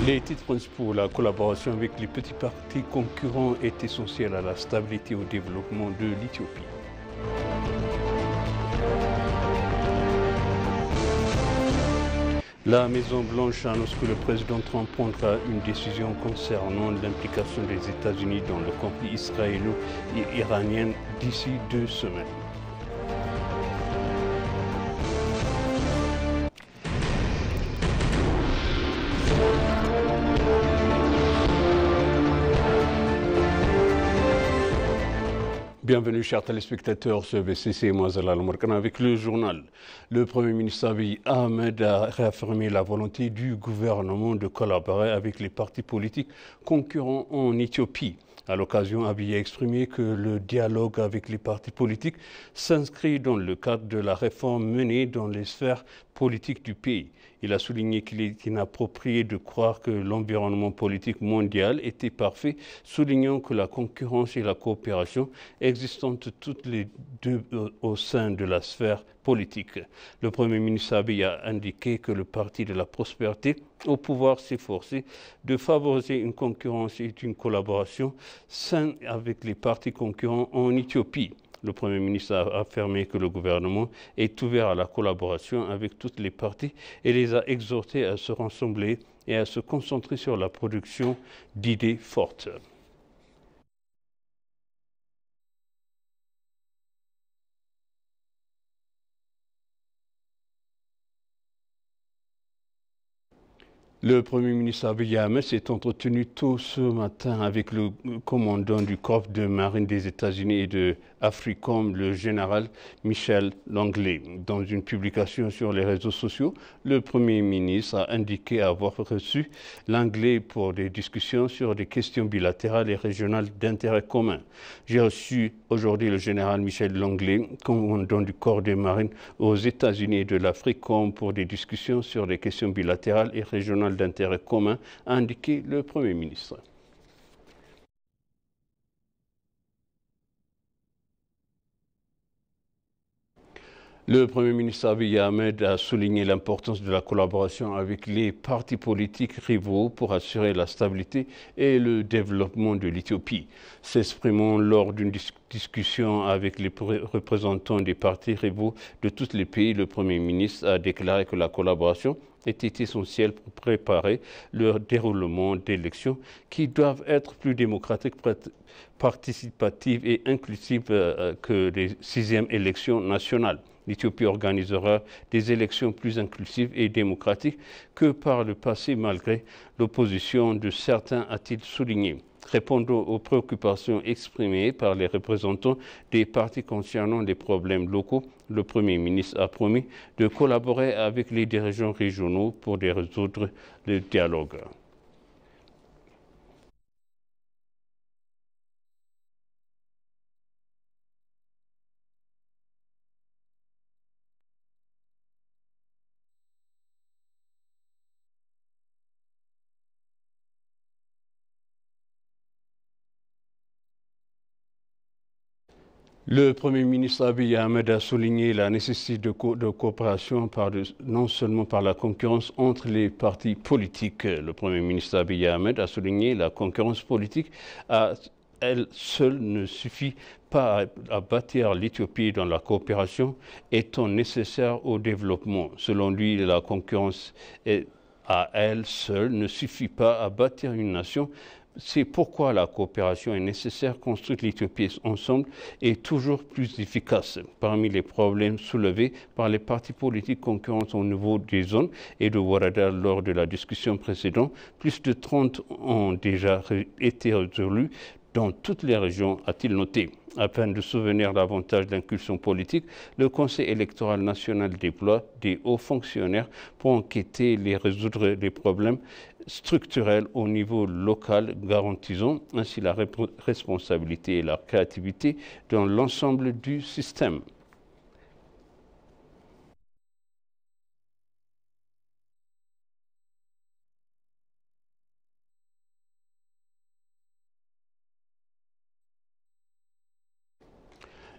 Les titres principaux, la collaboration avec les petits partis concurrents est essentielle à la stabilité et au développement de l'Éthiopie. La Maison-Blanche annonce que le président Trump prendra une décision concernant l'implication des États-Unis dans le conflit israélo-iranien d'ici 2 semaines. Bienvenue, chers téléspectateurs, sur BCC Moazala Lamorkana avec le journal. Le Premier ministre Abiy Ahmed a réaffirmé la volonté du gouvernement de collaborer avec les partis politiques concurrents en Éthiopie. À l'occasion, Abiy a exprimé que le dialogue avec les partis politiques s'inscrit dans le cadre de la réforme menée dans les sphères politiques du pays. Il a souligné qu'il est inapproprié de croire que l'environnement politique mondial était parfait, soulignant que la concurrence et la coopération existantes toutes les deux au sein de la sphère politique. Le Premier ministre Abiy a indiqué que le Parti de la prospérité au pouvoir s'efforçait de favoriser une concurrence et une collaboration saine avec les partis concurrents en Éthiopie. Le Premier ministre a affirmé que le gouvernement est ouvert à la collaboration avec toutes les parties et les a exhortés à se rassembler et à se concentrer sur la production d'idées fortes. Le Premier ministre Abiy Ahmed s'est entretenu tôt ce matin avec le commandant du corps de marine des États-Unis et de Africom, le général Michel Langley. Dans une publication sur les réseaux sociaux, le Premier ministre a indiqué avoir reçu Langley pour des discussions sur des questions bilatérales et régionales d'intérêt commun. J'ai reçu aujourd'hui le général Michel Langley, commandant du corps de marine aux États-Unis et de l'Africom pour des discussions sur des questions bilatérales et régionales d'intérêt commun, a indiqué le Premier ministre. Le Premier ministre Abiy Ahmed a souligné l'importance de la collaboration avec les partis politiques rivaux pour assurer la stabilité et le développement de l'Éthiopie. S'exprimant lors d'une discussion avec les représentants des partis rivaux de tous les pays, le Premier ministre a déclaré que la collaboration était essentielle pour préparer le déroulement d'élections qui doivent être plus démocratiques, participatives et inclusives que les 6e élections nationales. L'Éthiopie organisera des élections plus inclusives et démocratiques que par le passé, malgré l'opposition de certains, a-t-il souligné. Répondant aux préoccupations exprimées par les représentants des partis concernant les problèmes locaux, le Premier ministre a promis de collaborer avec les dirigeants régionaux pour résoudre le dialogue. Le Premier ministre Abiy Ahmed a souligné la nécessité de coopération non seulement par la concurrence entre les partis politiques. Le Premier ministre Abiy Ahmed a souligné la concurrence politique à elle seule ne suffit pas à bâtir l'Éthiopie dans la coopération étant nécessaire au développement. Selon lui, la concurrence à elle seule ne suffit pas à bâtir une nation. C'est pourquoi la coopération est nécessaire. Construire l'Éthiopie ensemble est toujours plus efficace. Parmi les problèmes soulevés par les partis politiques concurrents au niveau des zones et de Warada lors de la discussion précédente, plus de 30 ont déjà été résolus dans toutes les régions, a-t-il noté. Afin de souvenir davantage d'incursions politiques, le Conseil électoral national déploie des hauts fonctionnaires pour enquêter et résoudre les problèmes structurels au niveau local, garantissant ainsi la responsabilité et la créativité dans l'ensemble du système.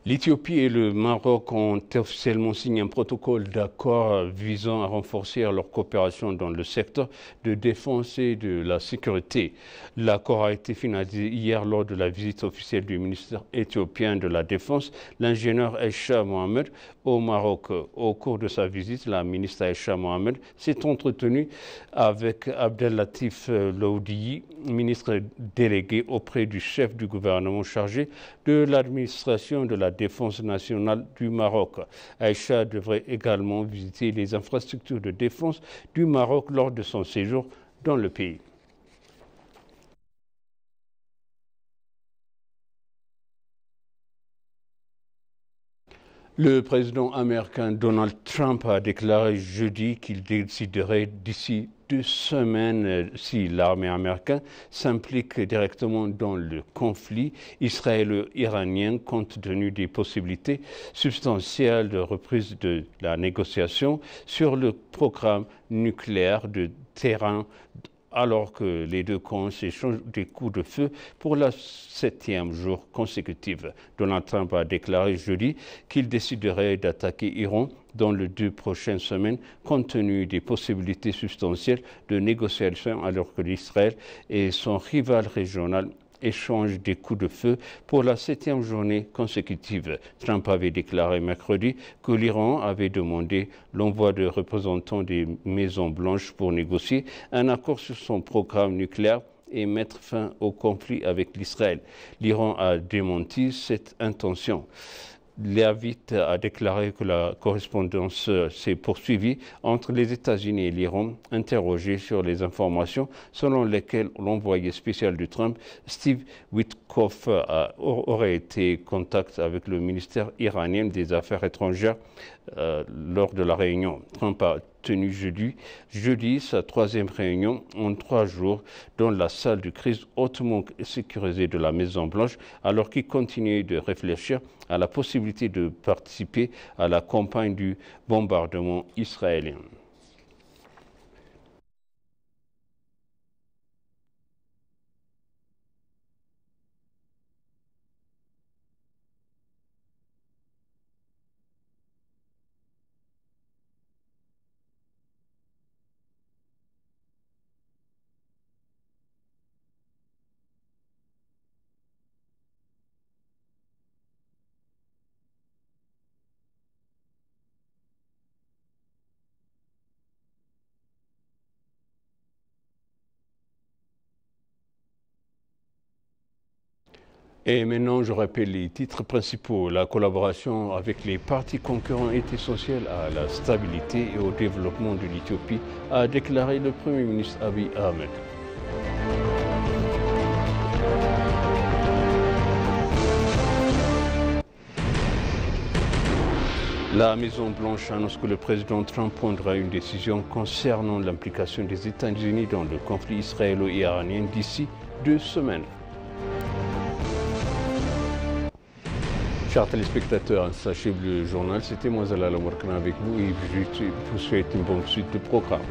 L'Éthiopie et le Maroc ont officiellement signé un protocole d'accord visant à renforcer leur coopération dans le secteur de défense et de la sécurité. L'accord a été finalisé hier lors de la visite officielle du ministre éthiopien de la Défense, l'ingénieur Aïcha Mohamed, au Maroc. Au cours de sa visite, la ministre Aïcha Mohamed s'est entretenue avec Abdellatif Laoudi, ministre délégué auprès du chef du gouvernement chargé de l'administration de la défense nationale du Maroc. Aïcha devrait également visiter les infrastructures de défense du Maroc lors de son séjour dans le pays. Le président américain Donald Trump a déclaré jeudi qu'il déciderait d'ici 2 semaines si l'armée américaine s'implique directement dans le conflit israélo-iranien compte tenu des possibilités substantielles de reprise de la négociation sur le programme nucléaire de Téhéran alors que les deux camps s'échangent des coups de feu pour le 7e jour consécutif. Donald Trump a déclaré jeudi qu'il déciderait d'attaquer l'Iran dans les 2 prochaines semaines, compte tenu des possibilités substantielles de négociation alors que l'Israël et son rival régional échangent des coups de feu pour la 7e journée consécutive. Trump avait déclaré mercredi que l'Iran avait demandé l'envoi de représentants des Maisons Blanches pour négocier un accord sur son programme nucléaire et mettre fin au conflit avec l'Israël. L'Iran a démenti cette intention. L'avis a déclaré que la correspondance s'est poursuivie entre les États-Unis et l'Iran, interrogé sur les informations selon lesquelles l'envoyé spécial de Trump, Steve Witkoff, aurait été en contact avec le ministère iranien des Affaires étrangères lors de la réunion. Trump a tenu jeudi sa 3e réunion en 3 jours dans la salle de crise hautement sécurisée de la Maison-Blanche, alors qu'il continue de réfléchir à la possibilité de participer à la campagne du bombardement israélien. Et maintenant, je rappelle les titres principaux. La collaboration avec les partis concurrents est essentielle à la stabilité et au développement de l'Éthiopie, a déclaré le Premier ministre Abiy Ahmed. La Maison-Blanche annonce que le président Trump prendra une décision concernant l'implication des États-Unis dans le conflit israélo-iranien d'ici 2 semaines. Chers téléspectateurs, sachez le journal, c'était moi Zalal Amourkana avec vous et je vous souhaite une bonne suite de programme.